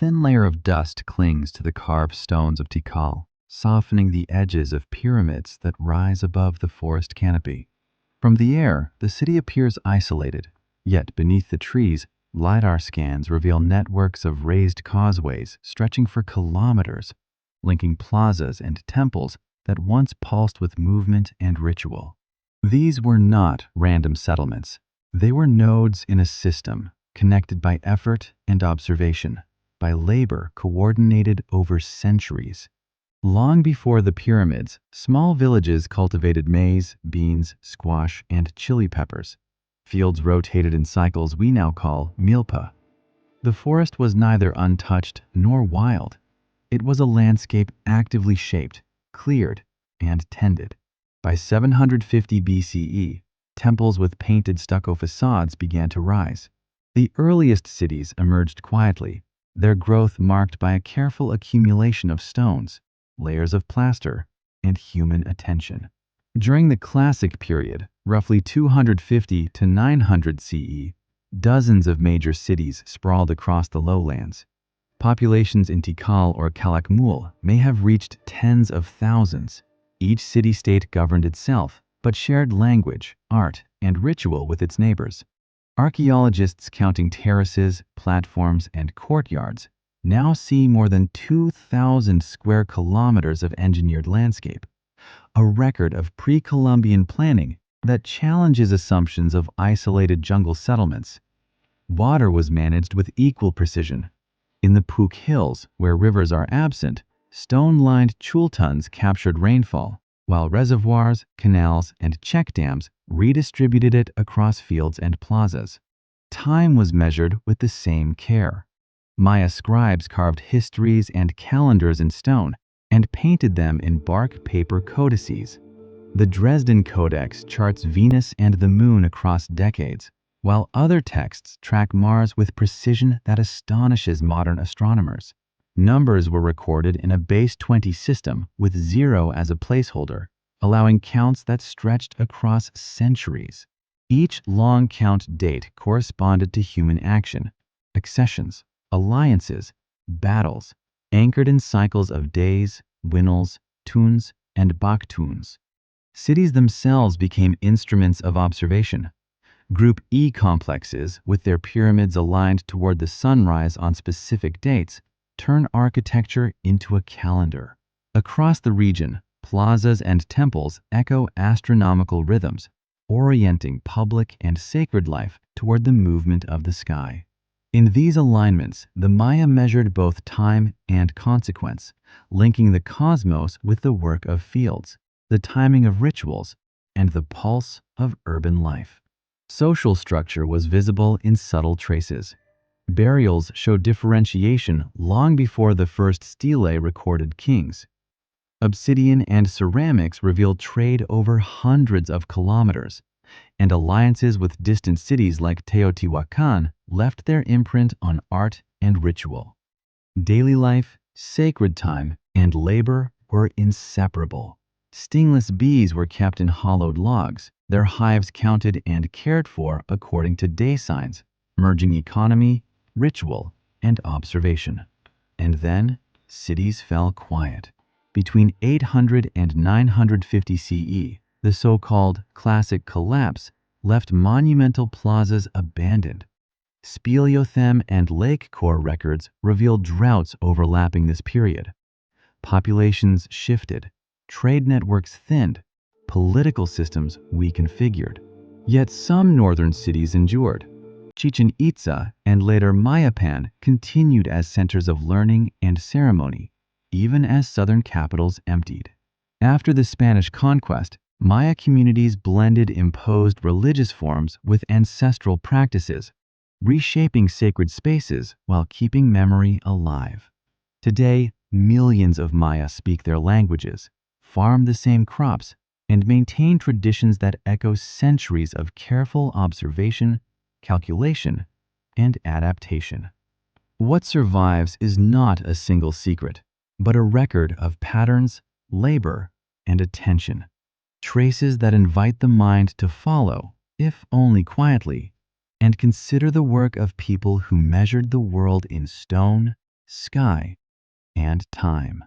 thin layer of dust clings to the carved stones of Tikal, softening the edges of pyramids that rise above the forest canopy. From the air, the city appears isolated, yet beneath the trees, LiDAR scans reveal networks of raised causeways stretching for kilometers, linking plazas and temples that once pulsed with movement and ritual. These were not random settlements. They were nodes in a system, connected by effort and observation, by labor coordinated over centuries. Long before the pyramids, small villages cultivated maize, beans, squash, and chili peppers. Fields rotated in cycles we now call milpa. The forest was neither untouched nor wild. It was a landscape actively shaped, cleared, and tended. By 750 BCE, temples with painted stucco facades began to rise. The earliest cities emerged quietly, their growth marked by a careful accumulation of stones, layers of plaster, and human attention. During the Classic period, roughly 250 to 900 CE, dozens of major cities sprawled across the lowlands. Populations in Tikal or Calakmul may have reached tens of thousands. Each city-state governed itself, but shared language, art, and ritual with its neighbors. Archaeologists counting terraces, platforms, and courtyards now see more than 2,000 square kilometers of engineered landscape, a record of pre-Columbian planning that challenges assumptions of isolated jungle settlements. Water was managed with equal precision. In the Pook Hills, where rivers are absent, stone-lined chultuns captured rainfall, while reservoirs, canals, and check dams redistributed it across fields and plazas. Time was measured with the same care. Maya scribes carved histories and calendars in stone and painted them in bark paper codices. The Dresden Codex charts Venus and the Moon across decades, while other texts track Mars with precision that astonishes modern astronomers. Numbers were recorded in a base 20 system with 0 as a placeholder, allowing counts that stretched across centuries. Each long count date corresponded to human action, accessions, alliances, battles, anchored in cycles of days, winnows, tunes, and baktuns. Cities themselves became instruments of observation. Group E complexes, with their pyramids aligned toward the sunrise on specific dates, turn architecture into a calendar. Across the region, plazas and temples echo astronomical rhythms, orienting public and sacred life toward the movement of the sky. In these alignments, the Maya measured both time and consequence, linking the cosmos with the work of fields, the timing of rituals, and the pulse of urban life. Social structure was visible in subtle traces. Burials showed differentiation long before the first stelae recorded kings. Obsidian and ceramics revealed trade over hundreds of kilometers, and alliances with distant cities like Teotihuacan left their imprint on art and ritual. Daily life, sacred time, and labor were inseparable. Stingless bees were kept in hollowed logs, their hives counted and cared for according to day signs, merging economy, ritual, and observation. And then, cities fell quiet. Between 800 and 950 CE, the so-called Classic Collapse left monumental plazas abandoned. Speleothem and lake core records revealed droughts overlapping this period. Populations shifted, trade networks thinned, political systems reconfigured. Yet some northern cities endured. Chichen Itza and later Mayapan continued as centers of learning and ceremony, even as southern capitals emptied. After the Spanish conquest, Maya communities blended imposed religious forms with ancestral practices, reshaping sacred spaces while keeping memory alive. Today, millions of Maya speak their languages, farm the same crops, and maintain traditions that echo centuries of careful observation, calculation, and adaptation. What survives is not a single secret, but a record of patterns, labor, and attention. Traces that invite the mind to follow, if only quietly, and consider the work of people who measured the world in stone, sky, and time.